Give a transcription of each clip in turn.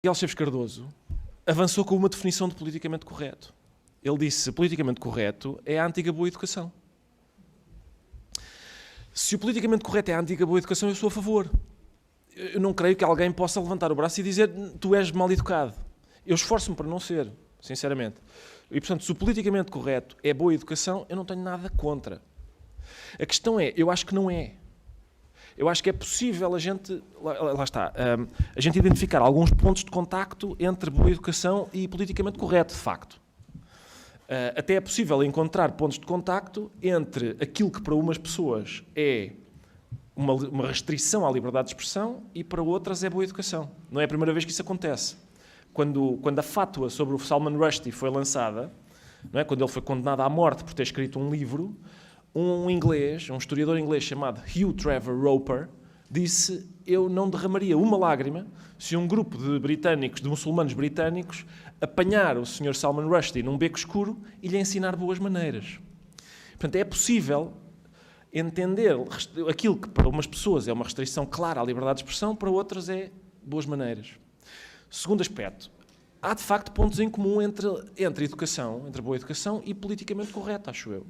Miguel Esteves Cardoso avançou com uma definição de politicamente correto. Ele disse: politicamente correto é a antiga boa educação. Se o politicamente correto é a antiga boa educação, eu sou a favor. Eu não creio que alguém possa levantar o braço e dizer: tu és mal educado. Eu esforço-me para não ser, sinceramente. E, portanto, se o politicamente correto é boa educação, eu não tenho nada contra. A questão é, eu acho que não é. Eu acho que é possível a gente, lá está, a gente identificar alguns pontos de contacto entre boa educação e politicamente correto, de facto. Até é possível encontrar pontos de contacto entre aquilo que para umas pessoas é uma restrição à liberdade de expressão e para outras é boa educação. Não é a primeira vez que isso acontece. Quando a fátua sobre o Salman Rushdie foi lançada, não é? Quando ele foi condenado à morte por ter escrito um livro, um historiador inglês chamado Hugh Trevor Roper, disse: eu não derramaria uma lágrima se um grupo de muçulmanos britânicos, apanhar o Sr. Salman Rushdie num beco escuro e lhe ensinar boas maneiras. Portanto, é possível entender aquilo que para umas pessoas é uma restrição clara à liberdade de expressão, para outras é boas maneiras. Segundo aspecto, há de facto pontos em comum entre educação, entre boa educação e politicamente correto, acho eu.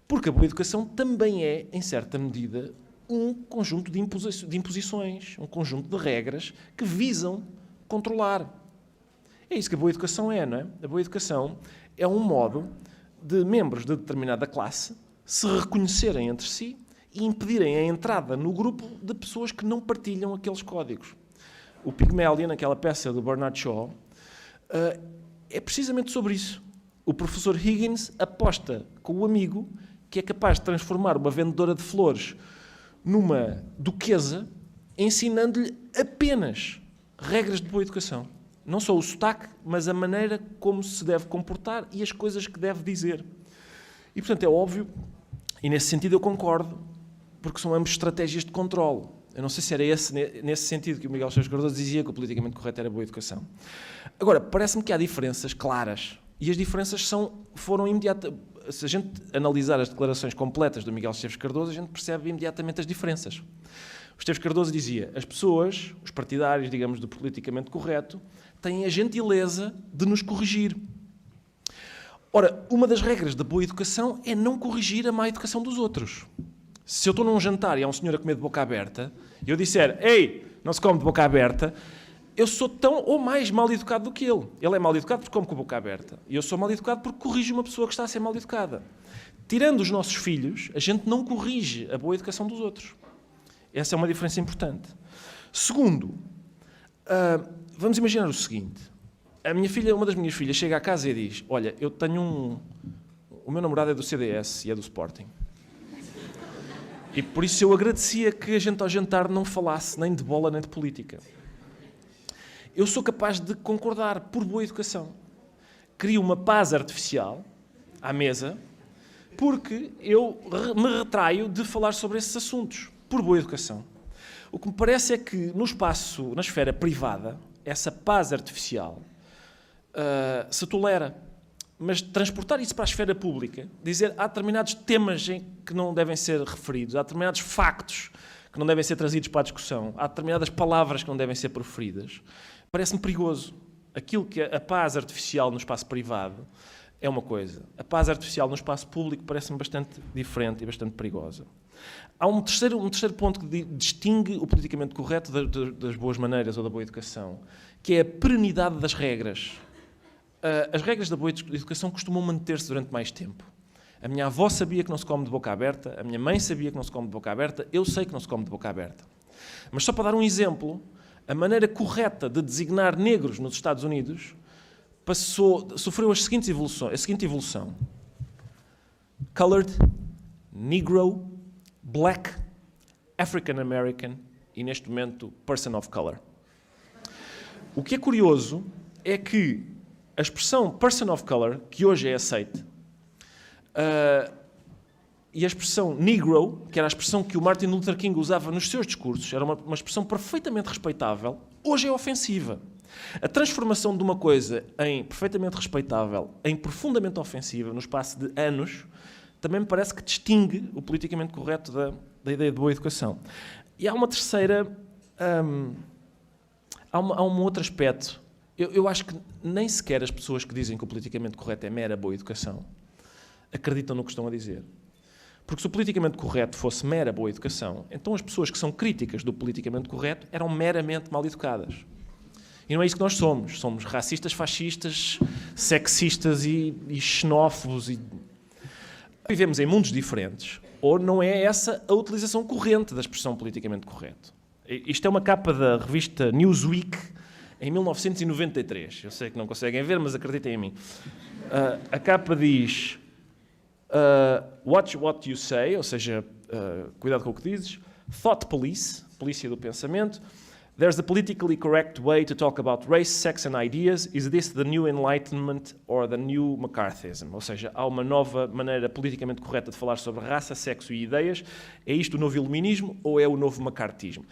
Porque a boa educação também é, em certa medida, um conjunto de imposições, um conjunto de regras que visam controlar. É isso que a boa educação é, não é? A boa educação é um modo de membros de determinada classe se reconhecerem entre si e impedirem a entrada no grupo de pessoas que não partilham aqueles códigos. O Pygmalion, naquela peça do Bernard Shaw, é precisamente sobre isso. O professor Higgins aposta com o amigo que é capaz de transformar uma vendedora de flores numa duquesa, ensinando-lhe apenas regras de boa educação. Não só o sotaque, mas a maneira como se deve comportar e as coisas que deve dizer. E, portanto, é óbvio, e nesse sentido eu concordo, porque são ambas estratégias de controle. Eu não sei se era nesse sentido que o Miguel Esteves Cardoso dizia que o politicamente correto era boa educação. Agora, parece-me que há diferenças claras, e as diferenças foram imediatas. Se a gente analisar as declarações completas do Miguel Esteves Cardoso, a gente percebe imediatamente as diferenças. O Esteves Cardoso dizia: as pessoas, os partidários, digamos, do politicamente correto, têm a gentileza de nos corrigir. Ora, uma das regras da boa educação é não corrigir a má educação dos outros. Se eu estou num jantar e há um senhor a comer de boca aberta, e eu disser: ei, não se come de boca aberta, eu sou tão ou mais mal educado do que ele. Ele é mal educado porque come com a boca aberta. E eu sou mal educado porque corrijo uma pessoa que está a ser mal educada. Tirando os nossos filhos, a gente não corrige a boa educação dos outros. Essa é uma diferença importante. Segundo, vamos imaginar o seguinte. Uma das minhas filhas chega à casa e diz: olha, eu tenho o meu namorado é do CDS e é do Sporting. E por isso eu agradecia que a gente ao jantar não falasse nem de bola nem de política. Eu sou capaz de concordar por boa educação. Crio uma paz artificial à mesa porque eu me retraio de falar sobre esses assuntos, por boa educação. O que me parece é que na esfera privada, essa paz artificial se tolera. Mas transportar isso para a esfera pública, dizer há determinados temas que não devem ser referidos, há determinados factos que não devem ser trazidos para a discussão, há determinadas palavras que não devem ser proferidas, parece-me perigoso. Aquilo que a paz artificial no espaço privado é uma coisa. A paz artificial no espaço público parece-me bastante diferente e bastante perigosa. Há um terceiro ponto que distingue o politicamente correto das boas maneiras ou da boa educação, que é a perenidade das regras. As regras da boa educação costumam manter-se durante mais tempo. A minha avó sabia que não se come de boca aberta, a minha mãe sabia que não se come de boca aberta, eu sei que não se come de boca aberta. Mas só para dar um exemplo, a maneira correta de designar negros nos Estados Unidos sofreu a seguinte evolução. Colored, Negro, Black, African American e, neste momento, Person of Color. O que é curioso é que a expressão Person of Color, que hoje é aceite, e a expressão Negro, que era a expressão que o Martin Luther King usava nos seus discursos, era uma expressão perfeitamente respeitável, hoje é ofensiva. A transformação de uma coisa em perfeitamente respeitável em profundamente ofensiva no espaço de anos também me parece que distingue o politicamente correto da ideia de boa educação. E há uma terceira há um outro aspecto. Eu acho que nem sequer as pessoas que dizem que o politicamente correto é mera boa educação acreditam no que estão a dizer. Porque se o politicamente correto fosse mera boa educação, então as pessoas que são críticas do politicamente correto eram meramente mal educadas. E não é isso que nós somos. Somos racistas, fascistas, sexistas e xenófobos. Vivemos em mundos diferentes, ou não é essa a utilização corrente da expressão politicamente correto. Isto é uma capa da revista Newsweek em 1993. Eu sei que não conseguem ver, mas acreditem em mim. A capa diz watch what you say, ou seja, cuidado com o que dizes. Thought police, polícia do pensamento. There's a politically correct way to talk about race, sex and ideas. Is this the new enlightenment or the new McCarthyism? Ou seja, há uma nova maneira politicamente correta de falar sobre raça, sexo e ideias. É isto o novo iluminismo ou é o novo macartismo?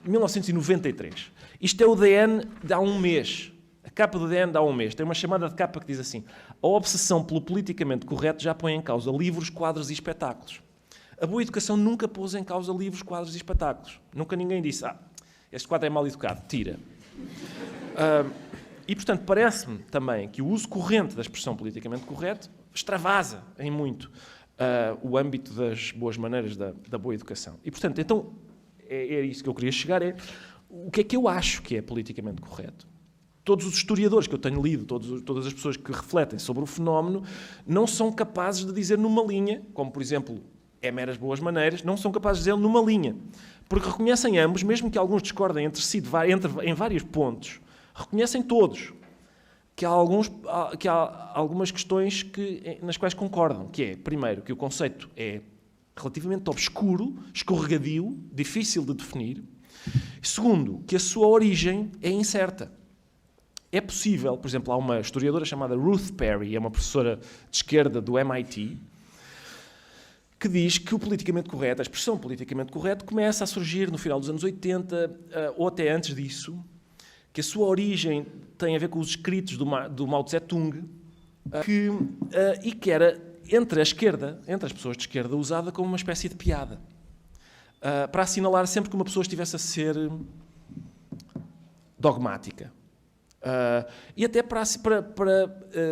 1993. Isto é o DN de há um mês. A capa do DN de há um mês. Tem uma chamada de capa que diz assim: a obsessão pelo politicamente correto já põe em causa livros, quadros e espetáculos. A boa educação nunca pôs em causa livros, quadros e espetáculos. Nunca ninguém disse, este quadro é mal educado, tira. E, portanto, parece-me também que o uso corrente da expressão politicamente correto extravasa em muito o âmbito das boas maneiras da boa educação. E, portanto, então, é isso que eu queria chegar, o que é que eu acho que é politicamente correto? Todos os historiadores que eu tenho lido, todas as pessoas que refletem sobre o fenómeno, não são capazes de dizer numa linha, como, por exemplo, é meras boas maneiras, não são capazes de dizer numa linha. Porque reconhecem ambos, mesmo que alguns discordem entre si em vários pontos, reconhecem todos que há algumas questões nas quais concordam. Que é, primeiro, que o conceito é relativamente obscuro, escorregadio, difícil de definir. Segundo, que a sua origem é incerta. É possível, por exemplo, há uma historiadora chamada Ruth Perry, é uma professora de esquerda do MIT, que diz que o politicamente correto, a expressão politicamente correto, começa a surgir no final dos anos 80, ou até antes disso, que a sua origem tem a ver com os escritos do Mao Tse-tung, e que era, entre as pessoas de esquerda, usada como uma espécie de piada, para assinalar sempre que uma pessoa estivesse a ser dogmática. E até para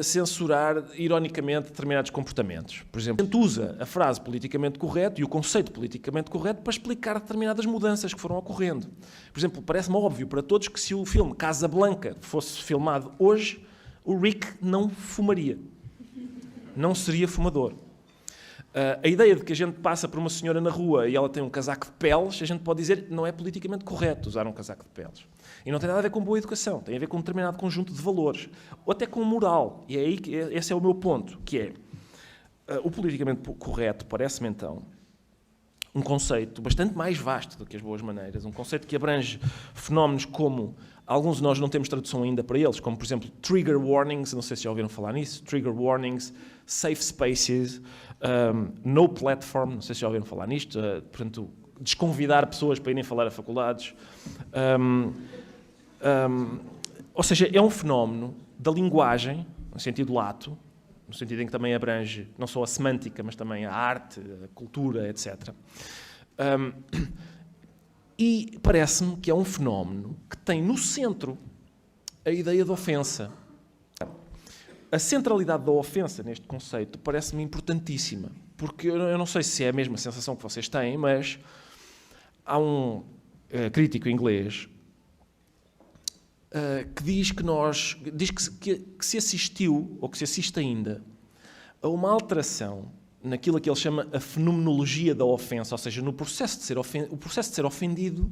censurar, ironicamente, determinados comportamentos. Por exemplo, a gente usa a frase politicamente correto e o conceito politicamente correto para explicar determinadas mudanças que foram ocorrendo. Por exemplo, parece-me óbvio para todos que se o filme Casablanca fosse filmado hoje, o Rick não fumaria. Não seria fumador. A ideia de que a gente passa por uma senhora na rua e ela tem um casaco de peles, a gente pode dizer que não é politicamente correto usar um casaco de peles. E não tem nada a ver com boa educação, tem a ver com um determinado conjunto de valores. Ou até com moral. E é aí que esse é o meu ponto, que é o politicamente correto parece-me então um conceito bastante mais vasto do que as boas maneiras, um conceito que abrange fenómenos como, alguns de nós não temos tradução ainda para eles, como por exemplo trigger warnings, não sei se já ouviram falar nisso, trigger warnings, safe spaces, no platform, não sei se já ouviram falar nisto, portanto, desconvidar pessoas para irem falar a faculdades. Ou seja, é um fenómeno da linguagem, no sentido lato, no sentido em que também abrange não só a semântica, mas também a arte, a cultura, etc. E parece-me que é um fenómeno que tem no centro a ideia de ofensa. A centralidade da ofensa neste conceito parece-me importantíssima, porque eu não sei se é a mesma sensação que vocês têm, mas há um crítico inglês que diz que se assistiu, ou que se assiste ainda, a uma alteração naquilo que ele chama a fenomenologia da ofensa, ou seja, no processo de ser ofendido,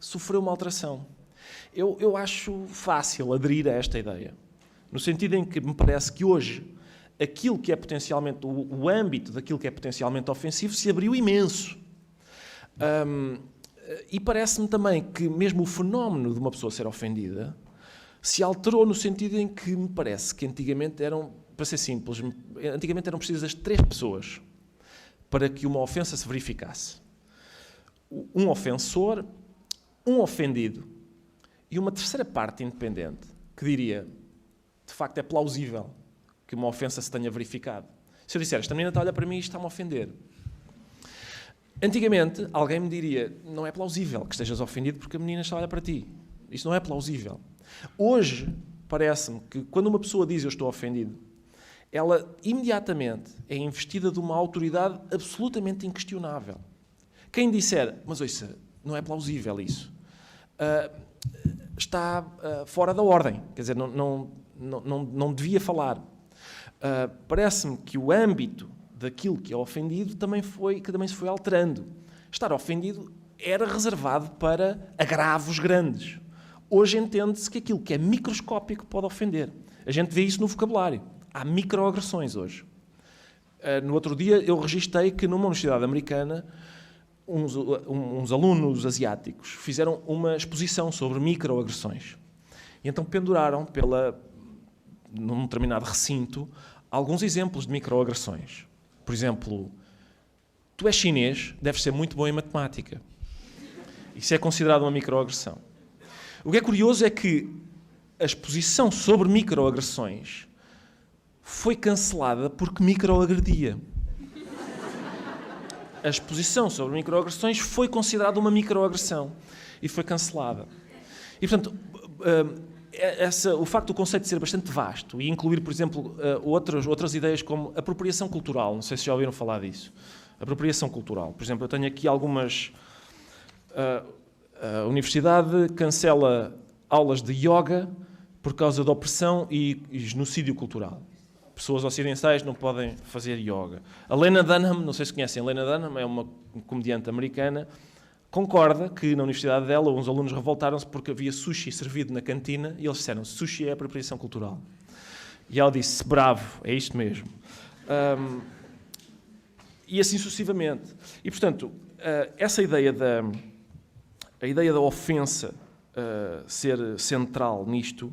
sofreu uma alteração. Eu acho fácil aderir a esta ideia, no sentido em que me parece que hoje aquilo que é potencialmente, o âmbito daquilo que é potencialmente ofensivo se abriu imenso. E parece-me também que mesmo o fenómeno de uma pessoa ser ofendida se alterou no sentido em que me parece que antigamente para ser simples, antigamente eram precisas 3 pessoas para que uma ofensa se verificasse. Um ofensor, um ofendido e uma terceira parte independente que diria, de facto é plausível que uma ofensa se tenha verificado. Se eu disser, esta menina está a olhar para mim e está-me a ofender. Antigamente, alguém me diria, não é plausível que estejas ofendido porque a menina está a olhar para ti. Isso não é plausível. Hoje, parece-me que quando uma pessoa diz eu estou ofendido, ela imediatamente é investida de uma autoridade absolutamente inquestionável. Quem disser, mas ouça, não é plausível isso, está fora da ordem, quer dizer, não devia falar. Parece-me que o âmbito daquilo que é ofendido também se foi alterando. Estar ofendido era reservado para agravos grandes. Hoje entende-se que aquilo que é microscópico pode ofender. A gente vê isso no vocabulário. Há microagressões hoje. No outro dia eu registrei que numa universidade americana uns alunos asiáticos fizeram uma exposição sobre microagressões. E então penduraram num determinado recinto alguns exemplos de microagressões. Por exemplo, tu és chinês, deves ser muito bom em matemática. Isso é considerado uma microagressão. O que é curioso é que a exposição sobre microagressões foi cancelada porque microagredia. A exposição sobre microagressões foi considerada uma microagressão e foi cancelada. E, portanto, o facto do conceito ser bastante vasto e incluir, por exemplo, outras ideias como apropriação cultural, não sei se já ouviram falar disso. Apropriação cultural. Por exemplo, eu tenho aqui algumas... A universidade cancela aulas de yoga por causa da opressão e genocídio cultural. Pessoas ocidentais não podem fazer yoga. A Lena Dunham, não sei se conhecem, a Lena Dunham é uma comediante americana, concorda que na universidade dela uns alunos revoltaram-se porque havia sushi servido na cantina e eles disseram sushi é apropriação cultural. E ela disse, bravo, é isto mesmo. E assim sucessivamente. E, portanto, essa ideia da ofensa ser central nisto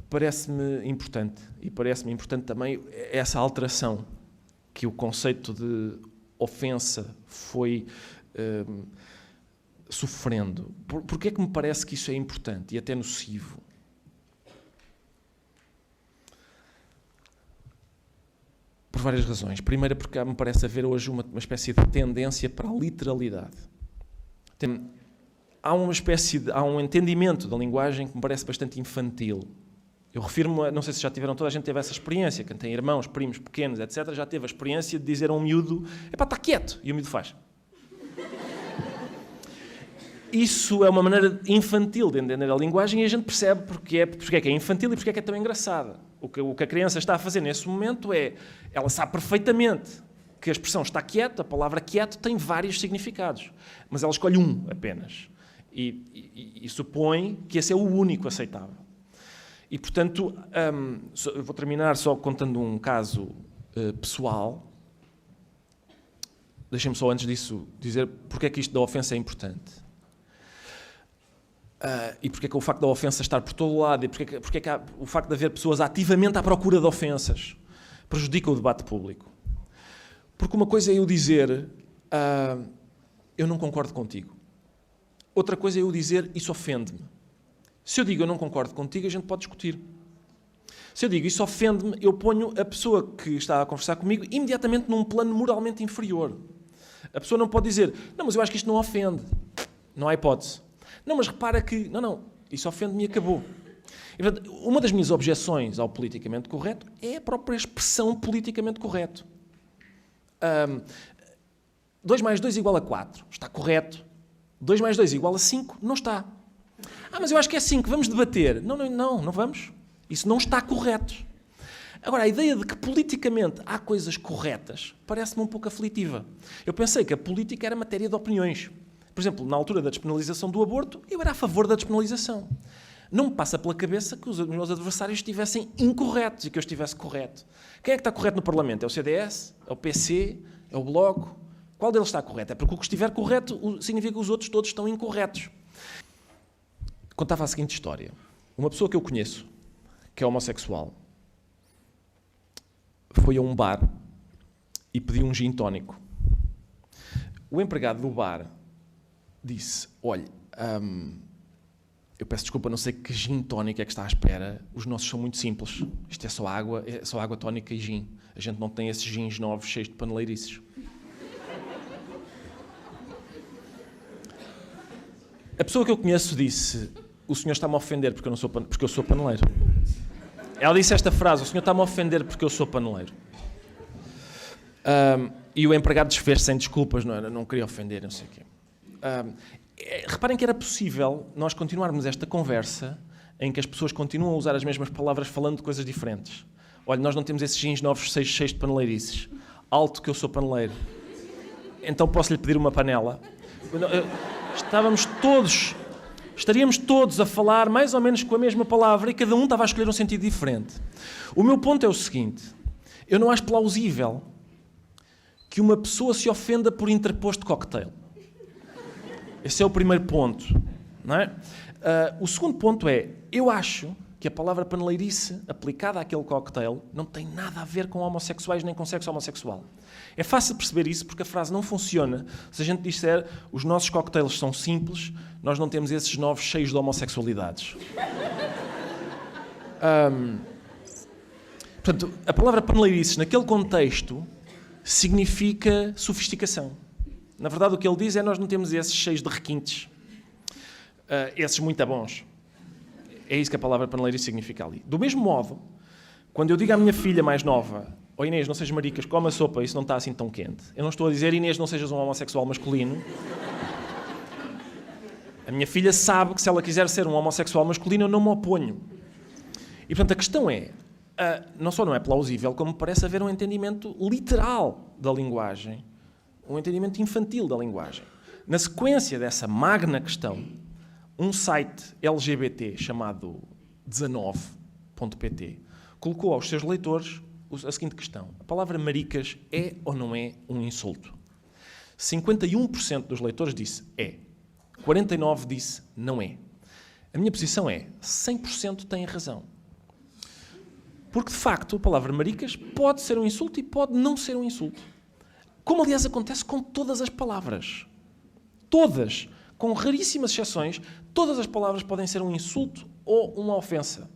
parece-me importante. E parece-me importante também essa alteração que o conceito de ofensa foi sofrendo. Porquê é que me parece que isso é importante e até nocivo? Por várias razões. Primeiro, porque me parece haver hoje uma espécie de tendência para a literalidade. Há um entendimento da linguagem que me parece bastante infantil. Eu refiro-me, não sei se já tiveram, toda a gente teve essa experiência, quem tem irmãos, primos pequenos, etc., já teve a experiência de dizer a um miúdo, epá, está quieto, e o miúdo faz. Isso é uma maneira infantil de entender a linguagem e a gente percebe porque é que é infantil e porque é que é tão engraçada. O que a criança está a fazer nesse momento é, ela sabe perfeitamente que a expressão está quieto, a palavra quieto tem vários significados, mas ela escolhe um apenas e supõe que esse é o único aceitável. E, portanto, eu vou terminar só contando um caso pessoal. Deixem-me só antes disso dizer porque é que isto da ofensa é importante. E porque é que o facto da ofensa estar por todo lado e porque é que o facto de haver pessoas ativamente à procura de ofensas prejudica o debate público. Porque uma coisa é eu dizer eu não concordo contigo. Outra coisa é eu dizer isso ofende-me. Se eu digo eu não concordo contigo, a gente pode discutir. Se eu digo isso ofende-me, eu ponho a pessoa que está a conversar comigo imediatamente num plano moralmente inferior. A pessoa não pode dizer, não, mas eu acho que isto não ofende. Não há hipótese. Não, mas repara que, não, isso ofende-me e acabou. E, portanto, uma das minhas objeções ao politicamente correto é a própria expressão politicamente correto. 2 mais 2 igual a 4. Está correto. 2 mais 2 igual a 5. Não está. Mas eu acho que é 5. Vamos debater. Não vamos. Isso não está correto. Agora, a ideia de que politicamente há coisas corretas parece-me um pouco aflitiva. Eu pensei que a política era matéria de opiniões. Por exemplo, na altura da despenalização do aborto, eu era a favor da despenalização. Não me passa pela cabeça que os meus adversários estivessem incorretos e que eu estivesse correto. Quem é que está correto no Parlamento? É o CDS? É o PC? É o Bloco? Qual deles está correto? É porque o que estiver correto significa que os outros todos estão incorretos. Contava a seguinte história. Uma pessoa que eu conheço, que é homossexual, foi a um bar e pediu um gin tónico. O empregado do bar disse, olha, eu peço desculpa, não sei que gin tónico é que está à espera, os nossos são muito simples, isto é só água tónica e gin, a gente não tem esses gins novos cheios de paneleirices. A pessoa que eu conheço disse: o senhor está-me a ofender porque eu sou paneleiro. Ela disse esta frase: o senhor está-me a ofender porque eu sou paneleiro. E o empregado desfez sem desculpas, não queria ofender, não sei o quê. Reparem que era possível nós continuarmos esta conversa em que as pessoas continuam a usar as mesmas palavras falando de coisas diferentes. Olha, nós não temos esses jeans novos cheios de paneleirices. Alto que eu sou paneleiro. Então posso-lhe pedir uma panela? Estaríamos todos a falar mais ou menos com a mesma palavra e cada um estava a escolher um sentido diferente. O meu ponto é o seguinte: eu não acho plausível que uma pessoa se ofenda por interposto cocktail. Esse é o primeiro ponto, não é? O segundo ponto é: eu acho que a palavra paneleirice aplicada àquele cocktail não tem nada a ver com homossexuais nem com sexo homossexual. É fácil perceber isso porque a frase não funciona se a gente disser os nossos cocktails são simples, nós não temos esses novos cheios de homossexualidades. Portanto, a palavra paneleirice naquele contexto significa sofisticação. Na verdade, o que ele diz é: nós não temos esses cheios de requintes, esses muito bons. É isso que a palavra paneleirice significa ali. Do mesmo modo, quando eu digo à minha filha mais nova: "Oh Inês, não sejas maricas, come a sopa, isso não está assim tão quente", eu não estou a dizer: Inês, não sejas um homossexual masculino. A minha filha sabe que se ela quiser ser um homossexual masculino, eu não me oponho. E portanto a questão é, não só não é plausível, como parece haver um entendimento literal da linguagem, um entendimento infantil da linguagem. Na sequência dessa magna questão, um site LGBT chamado 19.pt colocou aos seus leitores a seguinte questão: a palavra maricas é ou não é um insulto? 51% dos leitores disse é. 49% disse não é. A minha posição é: 100% têm razão. Porque, de facto, a palavra maricas pode ser um insulto e pode não ser um insulto. Como, aliás, acontece com todas as palavras. Todas. Com raríssimas exceções, todas as palavras podem ser um insulto ou uma ofensa.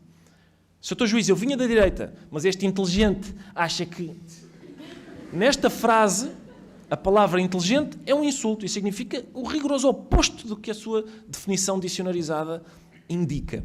Sr. Juiz, eu vinha da direita, mas este inteligente acha que... Nesta frase, a palavra inteligente é um insulto e significa o rigoroso oposto do que a sua definição dicionarizada indica.